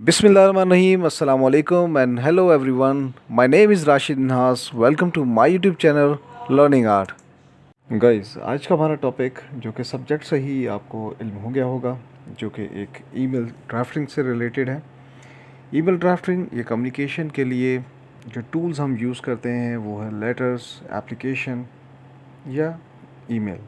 Bismillahirrahmanirrahim. Assalamu alaikum and hello everyone. My name is Rashid Nahas. Welcome to my YouTube channel Learning Art. Guys, आज का हमारा topic जो कि subject से ही आपको इल्म हो गया होगा, जो कि एक ईमेल ड्राफ्टिंग से रिलेटेड है। ईमेल ड्राफ्टिंग ये कम्युनिकेशन के लिए जो टूल्स हम यूज़ करते हैं वो है लेटर्स, एप्लीकेशन या ईमेल।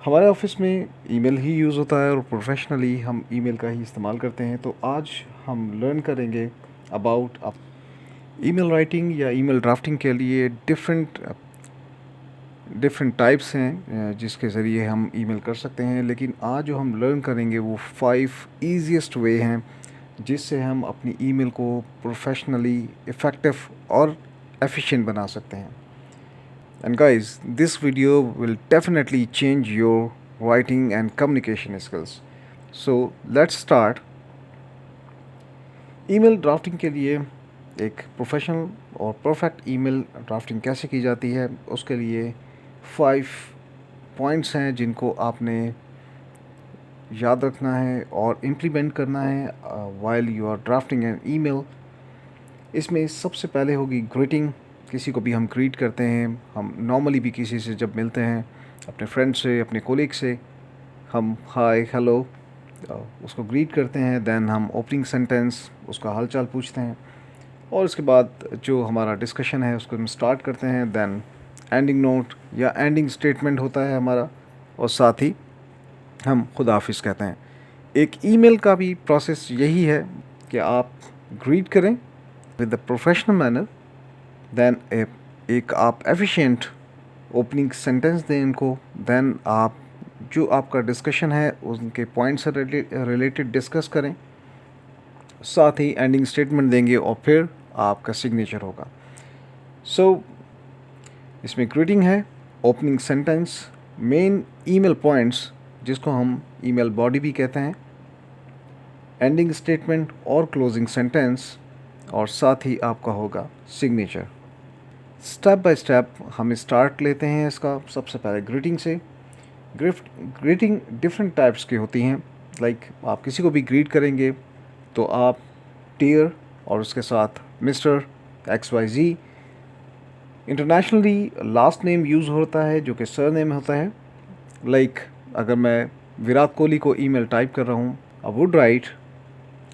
हमारे ऑफिस में ईमेल ही यूज़ होता है और प्रोफेशनली हम ईमेल का ही इस्तेमाल करते हैं। तो आज हम लर्न करेंगे अबाउट ईमेल राइटिंग या ईमेल ड्राफ्टिंग के लिए डिफरेंट टाइप्स हैं जिसके ज़रिए हम ईमेल कर सकते हैं। लेकिन आज जो हम लर्न करेंगे वो 5 ईजीएस्ट वे हैं जिससे हम अपनी ईमेल को प्रोफेशनली इफ़ेक्टिव और एफिशिएंट बना सकते हैं। And guys, this video will definitely change your writing and communication skills. So let's start. Email drafting के लिए एक प्रोफेशनल और परफेक्ट ईमेल ड्राफ्टिंग कैसे की जाती है उसके लिए 5 पॉइंट्स हैं जिनको आपने याद रखना है और इम्प्लीमेंट करना है while you are drafting an email. इसमें सबसे पहले होगी ग्रीटिंग। किसी को भी हम ग्रीट करते हैं, हम नॉर्मली भी किसी से जब मिलते हैं, अपने फ्रेंड से, अपने कोलीग से, हम हाय हेलो उसको ग्रीट करते हैं। देन हम ओपनिंग सेंटेंस उसका हालचाल पूछते हैं और उसके बाद जो हमारा डिस्कशन है उसको हम स्टार्ट करते हैं। देन एंडिंग नोट या एंडिंग स्टेटमेंट होता है हमारा और साथ ही हम खुदा हाफिज़ कहते हैं। एक ईमेल का भी प्रोसेस यही है कि आप ग्रीट करें with the professional manner. Then एक आप एफिशिएंट ओपनिंग सेंटेंस दें इनको। देन आप जो आपका डिस्कशन है उनके पॉइंट से रिलेटेड डिस्कस करें, साथ ही एंडिंग स्टेटमेंट देंगे और फिर आपका सिग्नेचर होगा। सो इसमें ग्रीटिंग है, opening sentence, main email points जिसको हम ईमेल बॉडी भी कहते हैं, एंडिंग स्टेटमेंट और क्लोजिंग सेंटेंस, और साथ ही आपका होगा सिग्नेचर। स्टेप बाय स्टेप हम स्टार्ट लेते हैं इसका। सबसे पहले ग्रीटिंग से। ग्रीटिंग डिफरेंट टाइप्स की होती हैं। लाइक आप किसी को भी ग्रीट करेंगे तो आप डियर और उसके साथ mister XYZ। Internationally last name use होता है जो कि सर नेम होता है। लाइक अगर मैं विराट कोहली को ईमेल टाइप कर रहा हूँ, I would write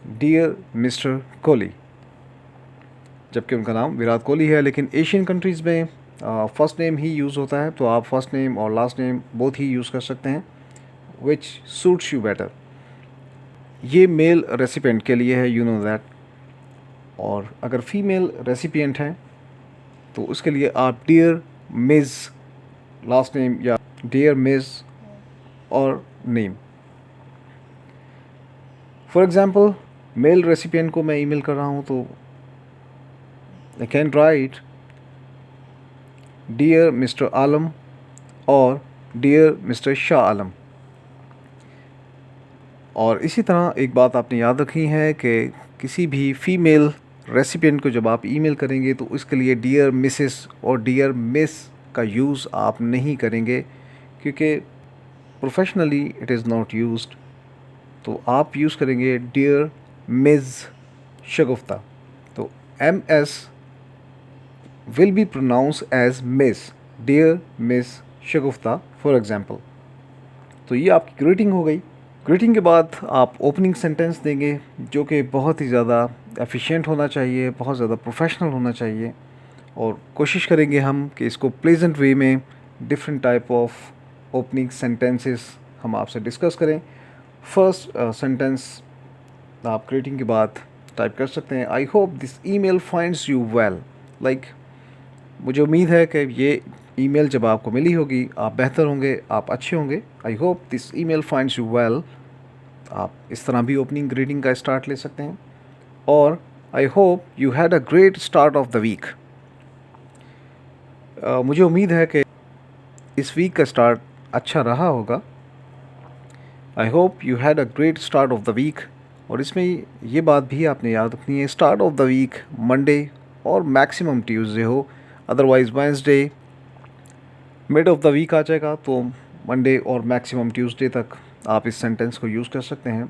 dear Mister Kohli, जबकि उनका नाम विराट कोहली है। लेकिन एशियन कंट्रीज़ में फ़र्स्ट नेम ही यूज़ होता है, तो आप फर्स्ट नेम और लास्ट नेम बोथ ही यूज़ कर सकते हैं, विच सूट्स यू बेटर। ये मेल रेसिपिएंट के लिए है, यू नो दैट। और अगर फीमेल रेसिपिएंट हैं तो उसके लिए आप डियर मिस लास्ट नेम या डियर मिस और name. For example mail recipient को मैं ईमेल कर रहा हूँ तो I can write Dear Mr. Alam और Dear Mr. Shah Alam। और इसी तरह एक बात आपने याद रखनी है कि किसी भी फीमेल रेसिपिएंट को जब आप ईमेल करेंगे तो इसके लिए डियर मिसेस और डियर मिस का यूज़ आप नहीं करेंगे, क्योंकि professionally it is not used. तो आप यूज़ करेंगे डियर मिस शगुफ्ता। तो MS will be pronounced as Miss, Dear Miss Shagufta for example। तो ये आपकी ग्रीटिंग हो गई। ग्रीटिंग के बाद आप ओपनिंग सेंटेंस देंगे जो कि बहुत ही ज़्यादा एफिशिएंट होना चाहिए, बहुत ज़्यादा प्रोफेशनल होना चाहिए, और कोशिश करेंगे हम कि इसको प्लेजेंट वे में different type of opening sentences हम आपसे डिस्कस करें। फर्स्ट सेंटेंस आप ग्रीटिंग के बाद टाइप कर सकते हैं, I hope this email finds you well. Like मुझे उम्मीद है कि ये ईमेल जब आपको मिली होगी आप बेहतर होंगे, आप अच्छे होंगे। I hope this email finds you well. आप इस तरह भी ओपनिंग ग्रीटिंग का स्टार्ट ले सकते हैं। और I hope you had a great start of the week. मुझे उम्मीद है कि इस वीक का स्टार्ट अच्छा रहा होगा। I hope you had a great start of the week. और इसमें ये बात भी आपने याद रखनी है, start of the week Monday और मैक्सिमम ट्यूसडे हो, otherwise Wednesday mid of the week आ जाएगा तो मंडे और मैक्सिमम ट्यूसडे तक आप इस सेंटेंस को यूज़ कर सकते हैं।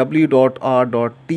W.R.T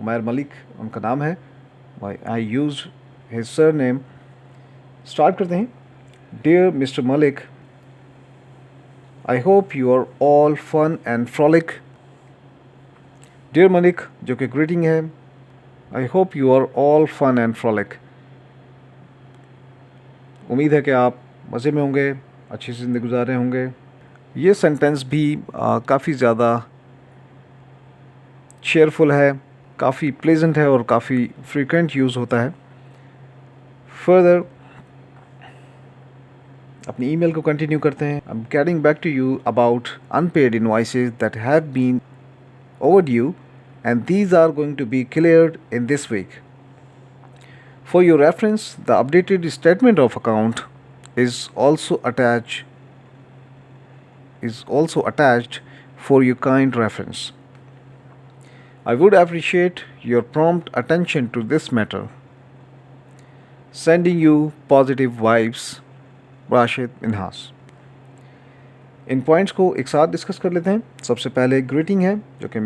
उमैर मलिक उनका नाम है, I use his surname. Start करते हैं। Dear mister Malik, I hope you are all fun and frolic. Dear Malik जो कि ग्रीटिंग है, I hope you are all fun and frolic. उम्मीद है कि आप मज़े में होंगे, अच्छी ज़िंदगी गुजार रहे होंगे। ये सेंटेंस भी काफ़ी ज़्यादा चेयरफुल है, काफ़ी प्लेजेंट है और काफ़ी फ्रीक्वेंट यूज़ होता है। फर्दर अपनी ईमेल को कंटिन्यू करते हैं। I am getting back to you about unpaid invoices that have been overdue and these are going to be cleared in this week. For your reference, the updated statement of account is also attached for your kind reference. I would appreciate your prompt attention to this matter. Sending you positive vibes, Rashid Minhas. In points को एक साथ discuss कर लेते हैं। सबसे पहले greeting है जो कि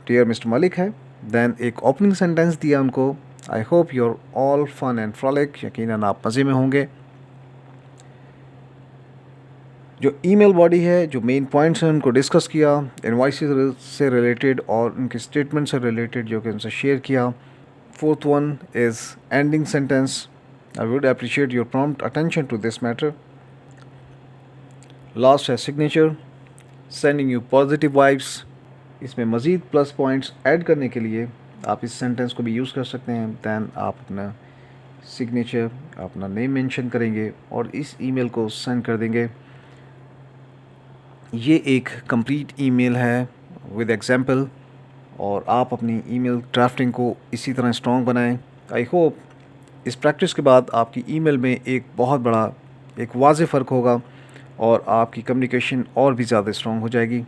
डियर मिस्टर मलिक है। देन एक ओपनिंग सेंटेंस दिया उनको, I hope you are all fun and frolic, यकीनन आप मज़े में होंगे। जो ईमेल बॉडी है, जो मेन पॉइंट्स हैं उनको डिस्कस किया, इनवॉइसेस से रिलेटेड और उनके स्टेटमेंट से रिलेटेड जो कि उनसे शेयर किया। Fourth one is ending sentence, I would appreciate your prompt attention to this matter. Last है signature, sending you positive vibes. इसमें मज़ीद प्लस पॉइंट्स ऐड करने के लिए आप इस सेंटेंस को भी यूज़ कर सकते हैं। दैन आप अपना सिग्नेचर, अपना नेम मेंशन करेंगे और इस ईमेल को सेंड कर देंगे। ये एक कंप्लीट ईमेल है विद एग्जांपल, और आप अपनी ईमेल ड्राफ्टिंग को इसी तरह स्ट्रॉन्ग बनाएं। आई होप इस प्रैक्टिस के बाद आपकी ईमेल में एक बहुत बड़ा एक वाज़ेह फ़र्क होगा और आपकी कम्युनिकेशन और भी ज़्यादा स्ट्रॉन्ग हो जाएगी।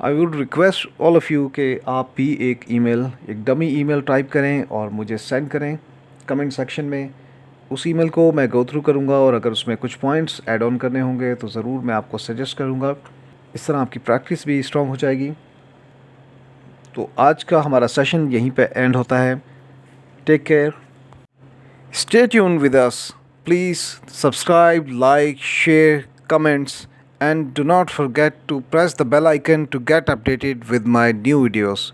I would request all of you कि आप भी एक डमी ईमेल टाइप करें और मुझे सेंड करें कमेंट सेक्शन में। उस ईमेल को मैं गो थ्रू करूँगा और अगर उसमें कुछ पॉइंट्स ऐड ऑन करने होंगे तो ज़रूर मैं आपको सजेस्ट करूँगा। इस तरह आपकी प्रैक्टिस भी स्ट्रॉन्ग हो जाएगी। तो आज का हमारा सेशन यहीं पे एंड होता है। Take care, stay tuned with us, please subscribe, like, share, comments, and do not forget to press the bell icon to get updated with my new videos.